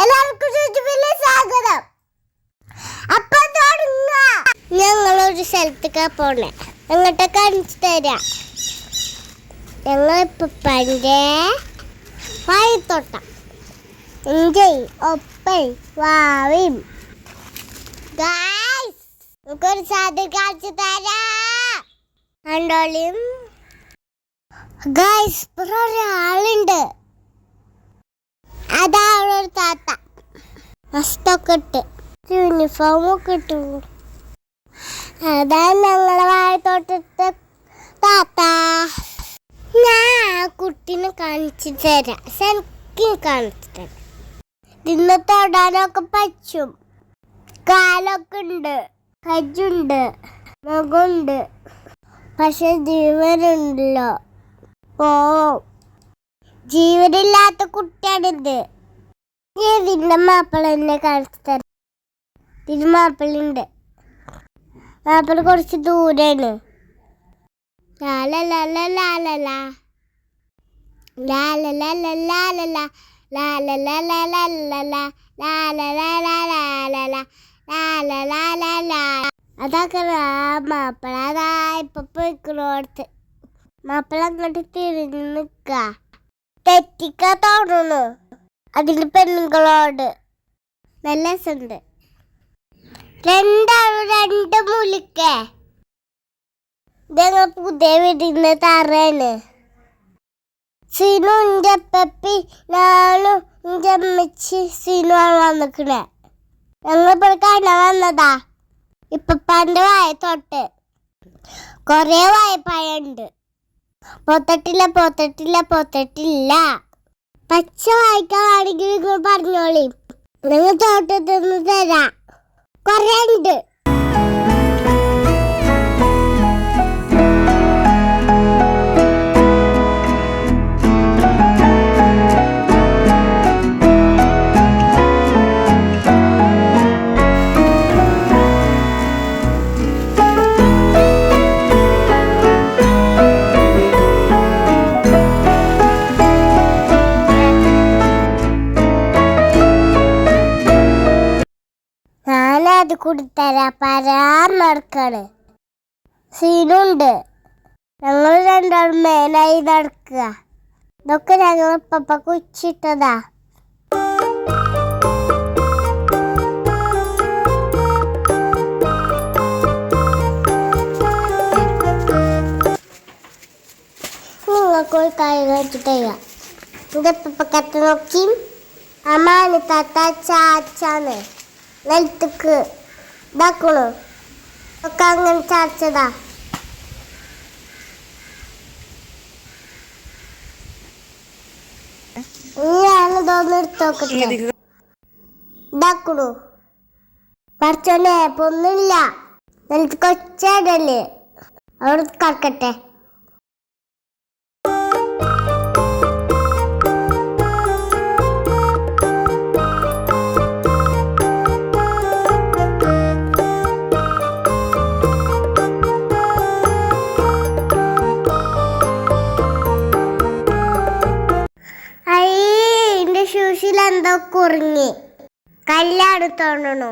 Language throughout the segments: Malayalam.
എല്ലാവർക്കും സ്വാഗതം. അപ്പൊ ഞങ്ങളൊരു സ്ഥലത്തേക്കാ പോണേ. എങ്ങോട്ട് കാണിച്ചു തരാം. ഞങ്ങളിപ്പോ പണ്ടേ വാഴത്തോട്ടം എൻജോയ് ഒപ്പൻ വാവിയും നമുക്കൊരു സാധ്യത കാണിച്ചു തരാം. കണ്ടോളിയും ഗായ്സ്, ഒരാളുണ്ട്. അതാ അവിടെ ഒരു താത്ത മസ്റ്റൊക്കെ ഇട്ട് യൂണിഫോമൊക്കെ ഇട്ടു. അതാ ഞങ്ങളെ വാഴത്തോട്ടത്തെ താത്ത. ഞാൻ ആ കുട്ടീനെ കാണിച്ചു തരാം. ശരിക്കും കാണിച്ചു തരാം. ഇന്ന് തൊടാനൊക്കെ പറ്റും. കാലൊക്കെ ഉണ്ട്, കജ്ജുണ്ട്, മുഖമുണ്ട്. പക്ഷെ ജീവനുണ്ടല്ലോ. ഓ, ജീവനില്ലാത്ത കുട്ടിയാണിത്. ഇതിന്റെ മാപ്പിള എന്നെ കാണിച്ചു തരാം. ഇതിന് മാപ്പിളുണ്ട്. മാപ്പിള കുറച്ച് ദൂരാണ്. അതൊക്കെ മാപ്പിള അതാ ഇപ്പൊ പോയിക്കണോടത്ത്. മാപ്പിള അങ്ങോട്ട് തിരിഞ്ഞു നിക്ക. തെറ്റിക്കാ തോന്നുന്നു അതിന്റെ പെണ്ണുങ്ങളോട്. നല്ല രസമുണ്ട്. രണ്ടാളും രണ്ട് മുലിക്കേ. ഇതങ്ങൾ പുതിയ വീടിന്റെ തറയാണ്. സിനു ഇന്റെ പപ്പി ഞാനും ഇന്റെ അമ്മച്ചി സിനു ആണ് വന്നിക്കണേ. ഞങ്ങളിപ്പോൾ കാണാൻ വന്നതാ. ഇപ്പപ്പാന്റെ വാഴത്തോട്ട് കൊറേ വാഴപ്പഴമുണ്ട്. പോത്തട്ടില്ല പച്ച വായിക്കാണെങ്കിൽ നിങ്ങൾ പറഞ്ഞോളി. നിങ്ങൾ തോട്ടത്തിൽ നിന്ന് തരാം. കൊറേ ഉണ്ട്. ഞാനത് കൊടുത്തരാ പരാൻ നടക്കാണ്. സീനുണ്ട്. ഞങ്ങൾ രണ്ടാളും മേലായി നടക്കുക. ഇതൊക്കെ ഞങ്ങൾ പപ്പ കുച്ചിട്ടതാ. നിങ്ങൾക്കൊരു കാര്യം കഴിച്ചിട്ട് എന്റെ പപ്പക്കത്ത് നോക്കി അമ്മാന് താത്ത ചാച്ചാന്ന് നിലത്തേക്ക് ഇതാക്കണു. ഒക്കെ അങ്ങനെ ചാച്ചതാ. ഞാനിതൊന്നും എടുത്തോക്കട്ടെ. ഇതാക്കണു. പറച്ചോനെ പൊന്നില്ല. നിലത്ത് കൊച്ചടല്ലേ. അവിടെ കറക്കട്ടെ. ഷൂസിലെന്തോ കുറുങ്ങി. കല്ലാണ് തോന്നണു.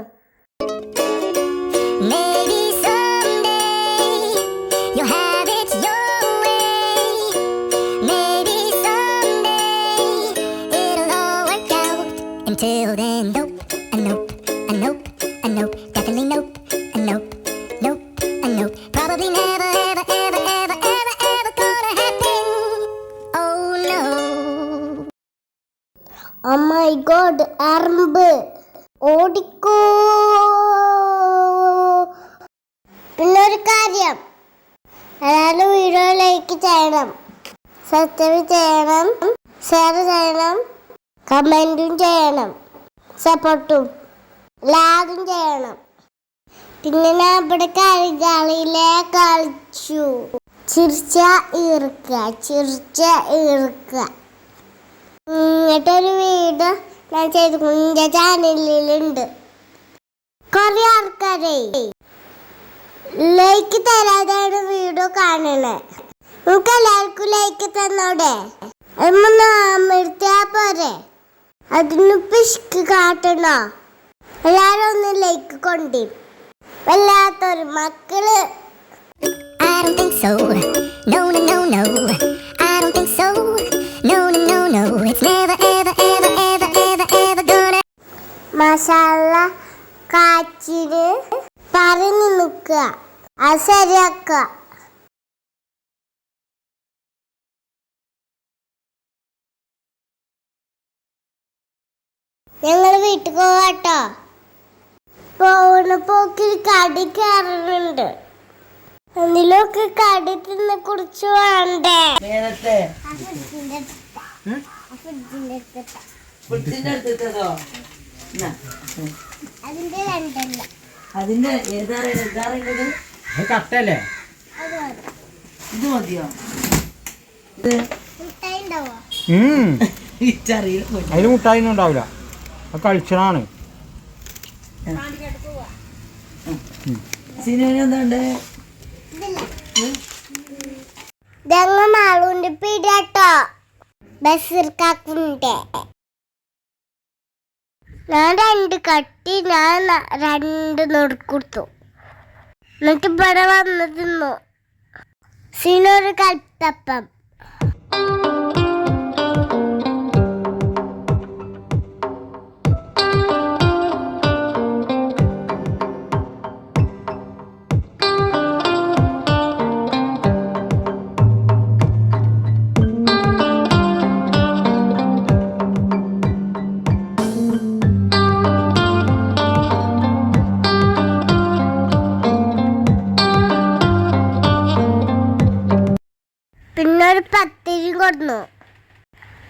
Until then, nope, nope, nope, nope, definitely nope, nope, nope, nope, probably never, ever, ever, ever, ever, ever gonna happen. Oh no. Oh my God, അറമ്പ് ഓടിക്കോ. പിന്നൊരു കാര്യം, എല്ലാവരും വീഡിയോ ലൈക്ക് ചെയ്യണം, സബ്സ്ക്രൈബ് ചെയ്യണം, ഷെയർ ചെയ്യണം, കമൻറ്റും ചെയ്യണം, സപ്പോർട്ടും എല്ലാതും ചെയ്യണം. പിന്നെ ഞാൻ ഇവിടെ കളികളിലെ കളിച്ചു. ചിരിച്ച ഈർക്കുക. ഇങ്ങനത്തൊരു വീഡിയോ ഞാൻ ചെയ്തു എൻ്റെ ചാനലിലുണ്ട്. കുറേ ആൾക്കാരെ ലൈക്ക് തരാതെയാണ് വീഡിയോ കാണണേ. നമുക്ക് എല്ലാവർക്കും ലൈക്ക് തന്നോടെ. അമ്മ അമർത്തിയാ പോരെ. അതിന് പിശുക്ക് കാട്ടണോ? എല്ലാരും ഒന്ന് ലൈക്ക് കൊണ്ടേ. വല്ലാത്തൊരു മക്കള്. I don't think so. No, no, no, no. I don't think so. No, no, no, no. It's never, ever, ever, ever, ever, ever gonna. Masala കാച്ചിന് പറഞ്ഞു നിൽക്കുക. അത് ശരിയാക്കുക. ഞങ്ങൾ വീട്ടിൽ പോവാട്ടോ. പോകുന്ന പോക്കിൽ കടി കയറുന്നുണ്ട്. എന്തിലൊക്കെ കടി തിന്നെ കുറിച്ച് വേണ്ടേ? അതിന്റെ രണ്ടല്ല. അതിന്റെ ഏതാറുള്ളത് കട്ടല്ലേ? ഇത് മതിയോ? മിഠായി ഉണ്ടാവോ? അതിൽ മുട്ടായി ഒന്നും ഉണ്ടാവില്ല. അത് കൾച്ചറാണ്. ഞങ്ങൾ മാളൂന്റെ പീടിയാട്ടോ. ബസിർക്കാക്കുണ്ട്. ഞാൻ 2 കട്ടി ഞാൻ 2 നുറുക്കൊടുത്തു. എന്നിട്ട് ഇവിടെ വന്ന് തിന്നു. സീനൊരു കൽത്തപ്പം. പിന്നെ ഒരു പത്തിരി കൊടുന്നു.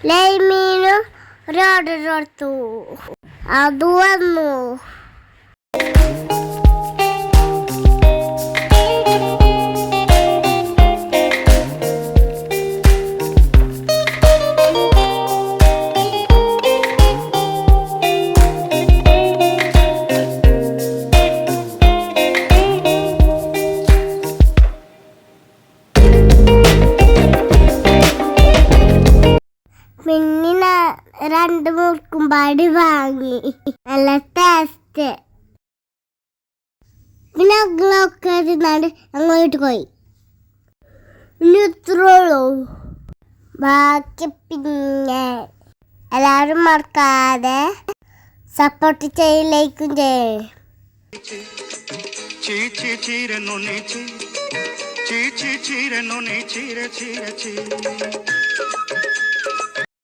ലൈമീനും ഒരു ഓർഡർ കൊടുത്തു. അത് വന്നു. പിന്നെ 2 മുറുക്കുംപാടി വാങ്ങി. നല്ല ടേസ്റ്റ്. പിന്നെ അങ്ങളൊക്കെ തിന്നാണ്ട് അങ്ങോട്ട് പോയി. ഇനി ഇത്രയുള്ളൂ. ബാക്കി പിന്നെ എല്ലാവരും മറക്കാതെ സപ്പോർട്ട് ചെയ്യലേക്കും ചെയ്യും. చీరెను నీ చీర చీరెను నీ చీర చీర చీ